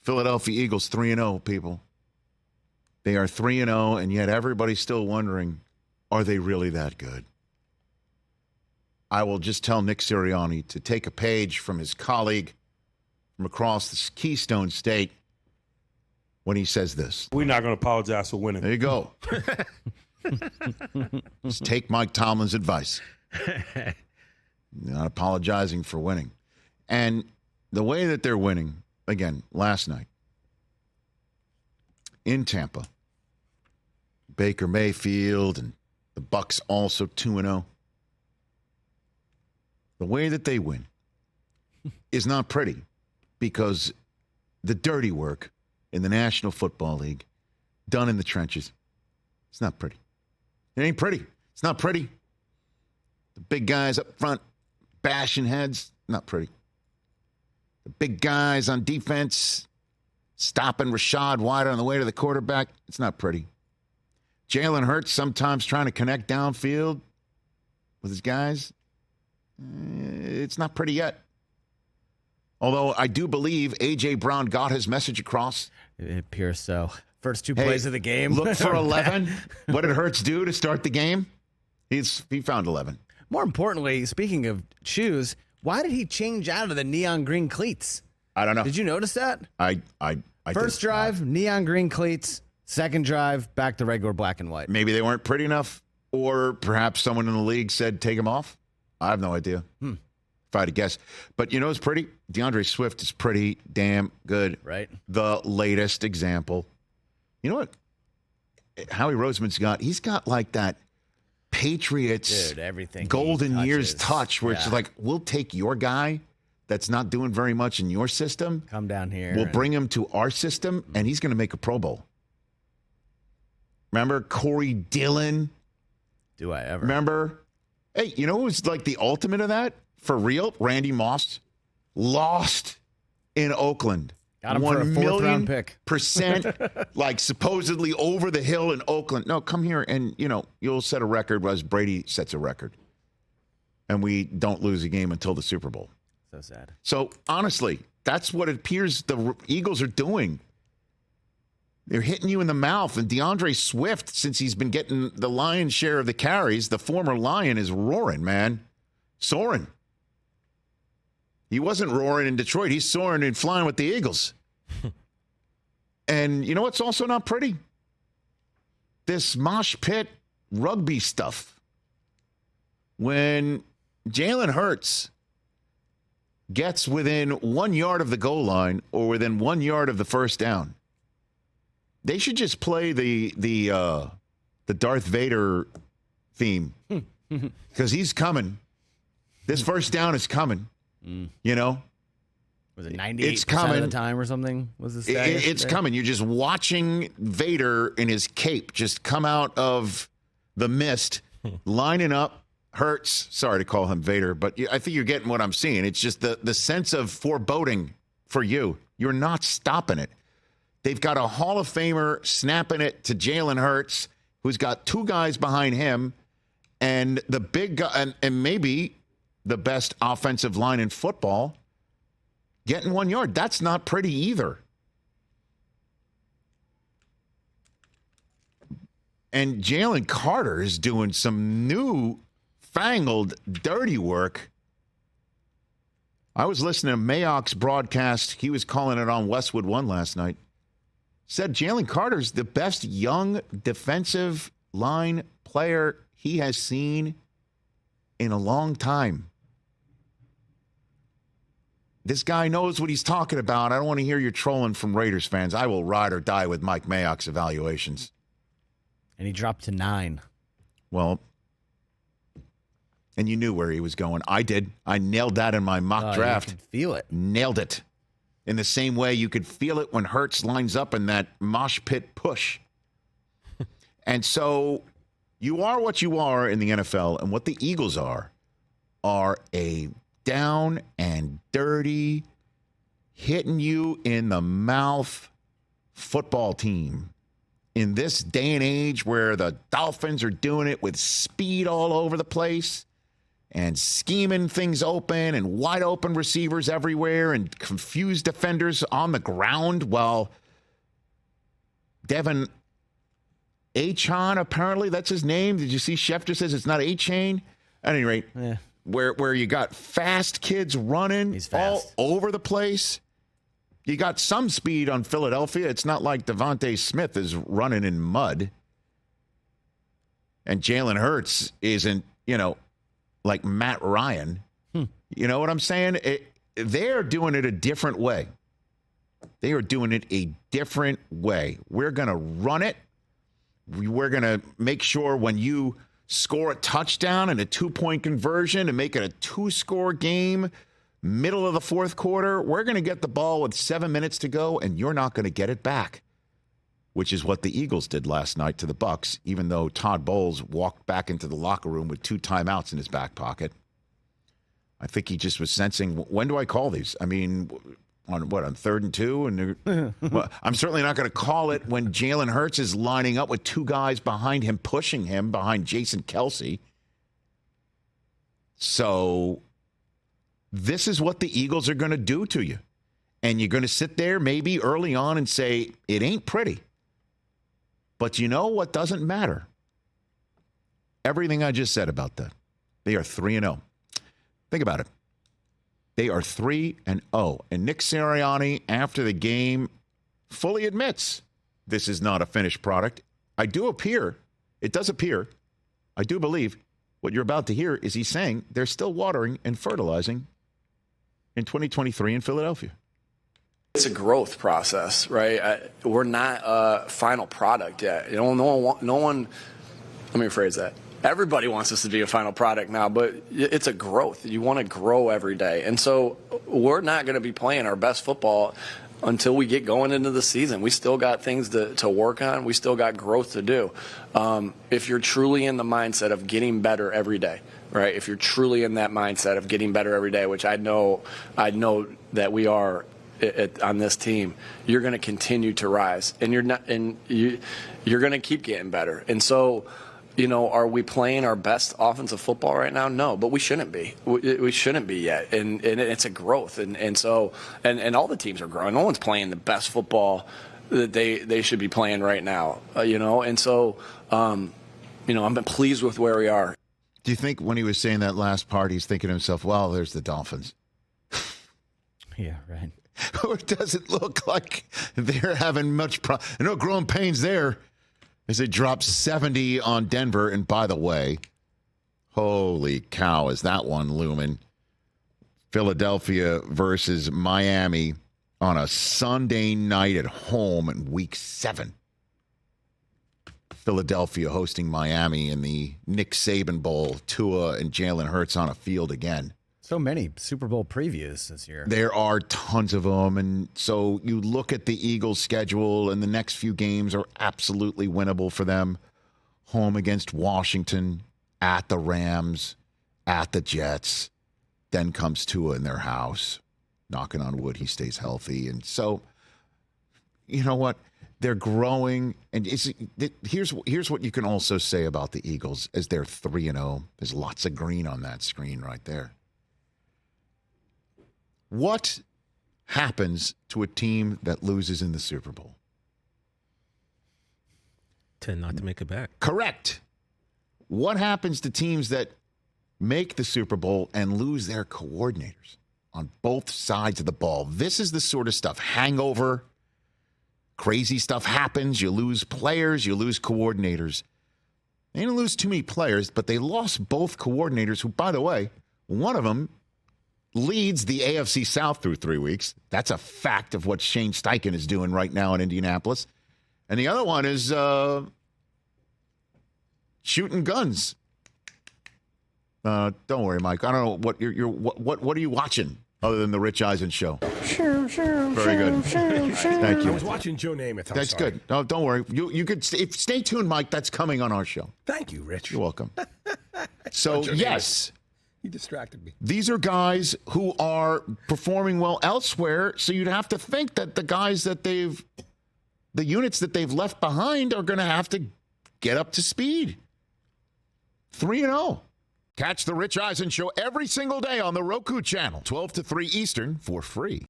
Philadelphia Eagles 3-0, people. They are 3-0, and yet everybody's still wondering, are they really that good? I will just tell Nick Sirianni to take a page from his colleague from across the Keystone State when he says this. We're not going to apologize for winning. There you go. Just take Mike Tomlin's advice. Not apologizing for winning. And the way that they're winning, again, last night in Tampa, Baker Mayfield and the Bucs also 2-0. The way that they win is not pretty because the dirty work in the National Football League done in the trenches, it's not pretty. It ain't pretty. It's not pretty. The big guys up front bashing heads, not pretty. The big guys on defense stopping Rashad White on the way to the quarterback, it's not pretty. Jalen Hurts sometimes trying to connect downfield with his guys, it's not pretty yet. Although I do believe A.J. Brown got his message across. It appears so. First two plays of the game. Look for 11. What did Hurts do to start the game? He found 11. More importantly, speaking of shoes, why did he change out of the neon green cleats? I don't know. Did you notice that? I First drive, neon green cleats. Second drive, back to regular black and white. Maybe they weren't pretty enough, or perhaps someone in the league said take them off. I have no idea. If I had to guess. But you know what's pretty? DeAndre Swift is pretty damn good. Right. The latest example. You know what Howie Roseman's got? He's got like that Patriots everything golden years touch where it's like, we'll take your guy that's not doing very much in your system. Come down here. We'll bring him to our system, and he's going to make a Pro Bowl. Remember Corey Dillon? Do I ever? Remember? Hey, you know who's like the ultimate of that? For real? Randy Moss. Lost in Oakland. Got him for a fourth-round pick. %, like supposedly over the hill in Oakland. No, come here and, you'll set a record as Brady sets a record. And we don't lose a game until the Super Bowl. So sad. So, honestly, that's what it appears the Eagles are doing. They're hitting you in the mouth. And DeAndre Swift, since he's been getting the lion's share of the carries, the former Lion is roaring, man. Soaring. He wasn't roaring in Detroit. He's soaring and flying with the Eagles. And you know what's also not pretty? This mosh pit rugby stuff. When Jalen Hurts gets within 1 yard of the goal line or within 1 yard of the first down, they should just play the Darth Vader theme because he's coming. This first down is coming. Was it 98% of the time or something? Was the stat it's coming. You're just watching Vader in his cape just come out of the mist, lining up. Hurts. Sorry to call him Vader, but I think you're getting what I'm seeing. It's just the sense of foreboding for you. You're not stopping it. They've got a Hall of Famer snapping it to Jalen Hurts, who's got two guys behind him, and the big guy, and maybe the best offensive line in football, getting 1 yard. That's not pretty either. And Jalen Carter is doing some new fangled dirty work. I was listening to Mayock's broadcast. He was calling it on Westwood One last night. Said Jalen Carter's the best young defensive line player he has seen in a long time. This guy knows what he's talking about. I don't want to hear you trolling from Raiders fans. I will ride or die with Mike Mayock's evaluations. And he dropped to 9. Well, and you knew where he was going. I did. I nailed that in my mock draft. You could feel it. Nailed it. In the same way you could feel it when Hurts lines up in that mosh pit push. And so you are what you are in the NFL, and what the Eagles are a down and dirty, hitting you in the mouth football team. In this day and age where the Dolphins are doing it with speed all over the place, and scheming things open and wide open receivers everywhere and confused defenders on the ground while Devin Achane, apparently that's his name. Did you see Schefter says it's not A-Chain? At any rate, where you got fast kids running all over the place. You got some speed on Philadelphia. It's not like Devontae Smith is running in mud. And Jalen Hurts isn't, like Matt Ryan. You know what I'm saying? They're doing it a different way. They are doing it a different way. We're going to run it. We're going to make sure when you score a touchdown and a 2-point conversion and make it a 2-score game, middle of the fourth quarter, we're going to get the ball with 7 minutes to go, and you're not going to get it back, which is what the Eagles did last night to the Bucs, even though Todd Bowles walked back into the locker room with 2 timeouts in his back pocket. I think he just was sensing, when do I call these? I mean, on 3rd and 2? And well, I'm certainly not going to call it when Jalen Hurts is lining up with 2 guys behind him, pushing him behind Jason Kelce. So this is what the Eagles are going to do to you. And you're going to sit there maybe early on and say, it ain't pretty. But you know what doesn't matter? Everything I just said about that. They are 3-0. Think about it. They are 3-0. And Nick Sirianni, after the game, fully admits this is not a finished product. It does appear, I do believe, what you're about to hear is he's saying they're still watering and fertilizing in 2023 in Philadelphia. It's a growth process, right? We're not a final product yet. No one. Let me rephrase that. Everybody wants us to be a final product now, but it's a growth. You want to grow every day, and so we're not going to be playing our best football until we get going into the season. We still got things to work on. We still got growth to do. If you're truly in the mindset of getting better every day, right? If you're truly in that mindset of getting better every day, which I know that we are on this team, you're going to continue to rise, and you're going to keep getting better. And so, are we playing our best offensive football right now? No, but we shouldn't be. We shouldn't be yet, and it's a growth, and so all the teams are growing. No one's playing the best football that they should be playing right now, and so I'm pleased with where we are. Do you think when he was saying that last part, he's thinking to himself, well, there's the Dolphins? Yeah, right. Or does it look like they're having much no growing pains there as they drop 70 on Denver? And by the way, holy cow, is that one looming? Philadelphia versus Miami on a Sunday night at home in Week 7. Philadelphia hosting Miami in the Nick Saban Bowl. Tua and Jalen Hurts on a field again. So many Super Bowl previews this year. There are tons of them. And so you look at the Eagles' schedule, and the next few games are absolutely winnable for them. Home against Washington, at the Rams, at the Jets. Then comes Tua in their house. Knocking on wood, he stays healthy. And so, you know what? They're growing. And here's what you can also say about the Eagles as they're 3-0. There's lots of green on that screen right there. What happens to a team that loses in the Super Bowl? Tend not to make it back. Correct. What happens to teams that make the Super Bowl and lose their coordinators on both sides of the ball? This is the sort of stuff. Hangover. Crazy stuff happens. You lose players. You lose coordinators. They didn't lose too many players, but they lost both coordinators who, by the way, one of them leads the AFC South through 3 weeks. That's a fact of what Shane Steichen is doing right now in Indianapolis. And the other one is shooting guns. Don't worry, Mike. I don't know what are you watching other than the Rich Eisen Show? Very good. Thank you. I was watching Joe Namath. That's good. No, don't worry. You could stay tuned, Mike. That's coming on our show. Thank you, Rich. You're welcome. So yes. You distracted me. These are guys who are performing well elsewhere, so you'd have to think that the guys that the units that they've left behind are going to have to get up to speed. 3-0. Catch the Rich Eisen Show every single day on the Roku channel, 12 to 3 Eastern, for free.